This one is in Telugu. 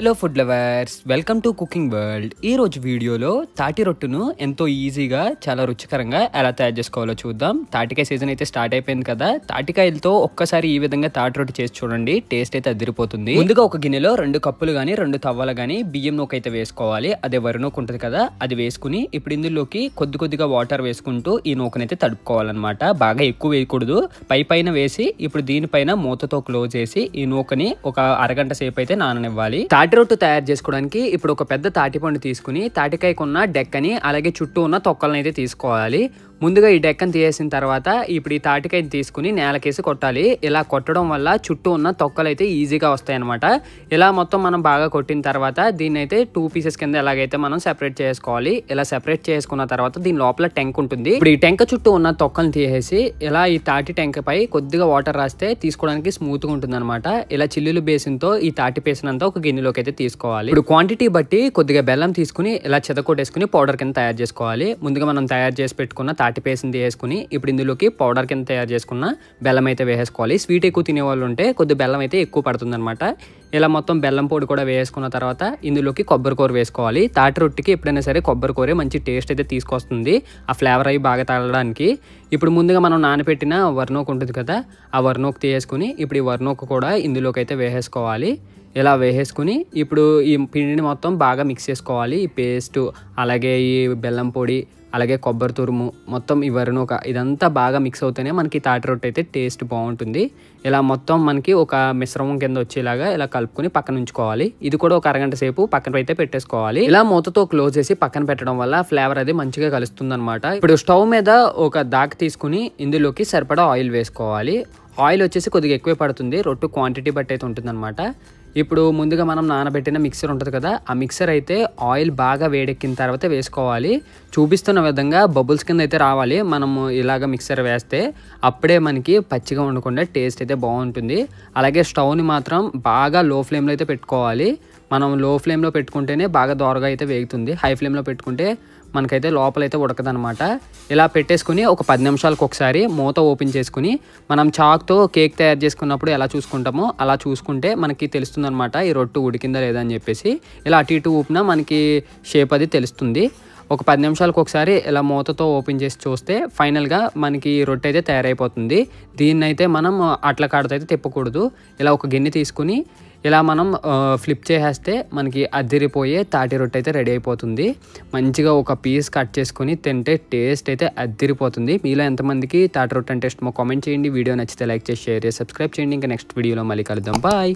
Hello food lovers, welcome to cooking world. ఈ రోజు వీడియోలో తాటి రొట్టును ఎంతో ఈజీగా చాలా రుచికరంగా ఎలా తయారు చేసుకోవాలో చూద్దాం. తాటికాయ సీజన్ అయితే స్టార్ట్ అయిపోయింది కదా. తాటికాయలతో ఒక్కసారి ఈ విధంగా తాటి రొట్టి చేసి చూడండి, టేస్ట్ అయితే అదిరిపోతుంది. ముందుగా ఒక గిన్నెలో 2 కప్పులు కానీ 2 తవ్వలు కానీ బియ్యం నూక అయితే వేసుకోవాలి. అదే వరి నూక ఉంటుంది కదా, అది వేసుకుని ఇప్పుడు ఇందులోకి కొద్దిగా వాటర్ వేసుకుంటూ ఈ నూకనైతే తడుపుకోవాలన్నమాట. బాగా ఎక్కువ వేయకూడదు. పైన వేసి ఇప్పుడు దీనిపైన మూతతో క్లోజ్ చేసి ఈ నూకని ఒక అరగంట సేపు అయితే నాననివ్వాలి. తాటి రొట్టు తయారు చేసుకోవడానికి ఇప్పుడు ఒక పెద్ద తాటిపండు తీసుకుని తాటికాయకున్న డెక్కని అలాగే చుట్టూ ఉన్న తొక్కలను అయితే తీసుకోవాలి. ముందుగా ఈ డెక్కను తీసేసిన తర్వాత ఇప్పుడు ఈ తాటికాయని తీసుకుని నేలకేసి కొట్టాలి. ఇలా కొట్టడం వల్ల చుట్టూ ఉన్న తొక్కలు అయితే ఈజీగా వస్తాయి అనమాట. ఇలా మొత్తం మనం బాగా కొట్టిన తర్వాత దీన్ని అయితే 2 పీసెస్ కింద ఎలాగైతే మనం సెపరేట్ చేసుకోవాలి. ఇలా సెపరేట్ చేసుకున్న తర్వాత దీని లోపల టెంక్ ఉంటుంది. ఇప్పుడు ఈ టెంక చుట్టూ ఉన్న తొక్కలను తీసేసి ఇలా ఈ తాటి టెంకపై కొద్దిగా వాటర్ రాస్తే తీసుకోవడానికి స్మూత్ గా ఉంటుంది అనమాట. ఇలా చిల్లులు బేసిన్తో ఈ తాటి పేసినంతా ఒక గిన్నెలోకి అయితే తీసుకోవాలి. ఇప్పుడు క్వాంటిటీ బట్టి కొద్దిగా బెల్లం తీసుకుని ఇలా చెదకొట్టేసుకుని పౌడర్ కింద తయారు చేసుకోవాలి. ముందుగా మనం తయారు చేసి పెట్టుకున్న తాటి పేస్ట్ని తీసుకుని ఇప్పుడు ఇందులోకి పౌడర్ కింద తయారు చేసుకున్న బెల్లం అయితే వేసుకోవాలి. స్వీట్ ఎక్కువ తినేవాళ్ళు ఉంటే కొద్దిగా బెల్లం అయితే ఎక్కువ పడుతుంది అనమాట. ఇలా మొత్తం బెల్లం పొడి కూడా వేసుకున్న తర్వాత ఇందులోకి కొబ్బరి కూర వేసుకోవాలి. తాటి రొట్టికి ఎప్పుడైనా సరే కొబ్బరి కూర మంచి టేస్ట్ అయితే తీసుకొస్తుంది, ఆ ఫ్లేవర్ అవి బాగా తగలడానికి. ఇప్పుడు ముందుగా మనం నానబెట్టిన వరినూక ఉంటుంది కదా, ఆ వరినూక తీసేసుకుని ఇప్పుడు ఈ వరినూక కూడా ఇందులోకి అయితే వేసేసుకోవాలి. ఇలా వేసేసుకుని ఇప్పుడు ఈ పిండిని మొత్తం బాగా మిక్స్ చేసుకోవాలి. ఈ పేస్ట్ అలాగే ఈ బెల్లం పొడి అలాగే కొబ్బరి తురుము మొత్తం ఈ వరినూక ఇదంతా బాగా మిక్స్ అవుతేనే మనకి తాటి రొట్టె అయితే టేస్ట్ బాగుంటుంది. ఇలా మొత్తం మనకి ఒక మిశ్రమం కింద వచ్చేలాగా ఇలా కలుపుకొని పక్కన ఉంచుకోవాలి. ఇది కూడా ఒక అరగంట సేపు పక్కన అయితే పెట్టేసుకోవాలి. ఇలా మూతతో క్లోజ్ చేసి పక్కన పెట్టడం వల్ల ఫ్లేవర్ అది మంచిగా కలుస్తుంది అనమాట. ఇప్పుడు స్టవ్ మీద ఒక దాకా తీసుకుని ఇందులోకి సరిపడా ఆయిల్ వేసుకోవాలి. ఆయిల్ వచ్చేసి కొద్దిగా ఎక్కువే పడుతుంది, రొట్టు క్వాంటిటీ బట్టి అయితే ఉంటుంది అనమాట. ఇప్పుడు ముందుగా మనం నానబెట్టిన మిక్సర్ ఉంటుంది కదా, ఆ మిక్సర్ అయితే ఆయిల్ బాగా వేడెక్కిన తర్వాత వేసుకోవాలి. చూపిస్తున్న విధంగా బబుల్స్ కింద అయితే రావాలి. మనము ఇలాగ మిక్సర్ వేస్తే అప్పుడే మనకి పచ్చిగా ఉండకుండా టేస్ట్ అయితే బాగుంటుంది. అలాగే స్టవ్ని మాత్రం బాగా లో ఫ్లేమ్లో అయితే పెట్టుకోవాలి. మనం లో ఫ్లేమ్లో పెట్టుకుంటేనే బాగా దోరగా అయితే వేగుతుంది. హై ఫ్లేమ్లో పెట్టుకుంటే మనకైతే లోపలైతే ఉడకదనమాట. ఇలా పెట్టేసుకుని ఒక 10 నిమిషాలకు ఒకసారి మూత ఓపెన్ చేసుకుని మనం చాక్తో కేక్ తయారు చేసుకున్నప్పుడు ఎలా చూసుకుంటామో అలా చూసుకుంటే మనకి తెలుస్తుంది అనమాట ఈ రొట్టు ఉడికిందా లేదా అని చెప్పేసి. ఇలా అటు ఇటు ఊపినా మనకి షేప్ అది తెలుస్తుంది. ఒక 10 నిమిషాలకు ఒకసారి ఇలా మూతతో ఓపెన్ చేసి చూస్తే ఫైనల్గా మనకి రొట్టె అయితే తయారైపోతుంది. దీన్నైతే మనం అట్ల కాడతో అయితే తిప్పకూడదు. ఇలా ఒక గిన్నె తీసుకుని ఇలా మనం ఫ్లిప్ చేసేస్తే మనకి అద్దిరిపోయే తాటి రొట్టె అయితే రెడీ అయిపోతుంది. మంచిగా ఒక పీస్ కట్ చేసుకుని తింటే టేస్ట్ అయితే అద్దిరిపోతుంది. మీలో ఎంతమందికి తాటి రొట్టె అంటే ఇష్టమో కామెంట్ చేయండి. వీడియో నచ్చితే లైక్ చేసి షేర్ చేసి సబ్స్క్రైబ్ చేయండి. ఇంకా నెక్స్ట్ వీడియోలో మళ్ళీ కలుద్దాం. బాయ్.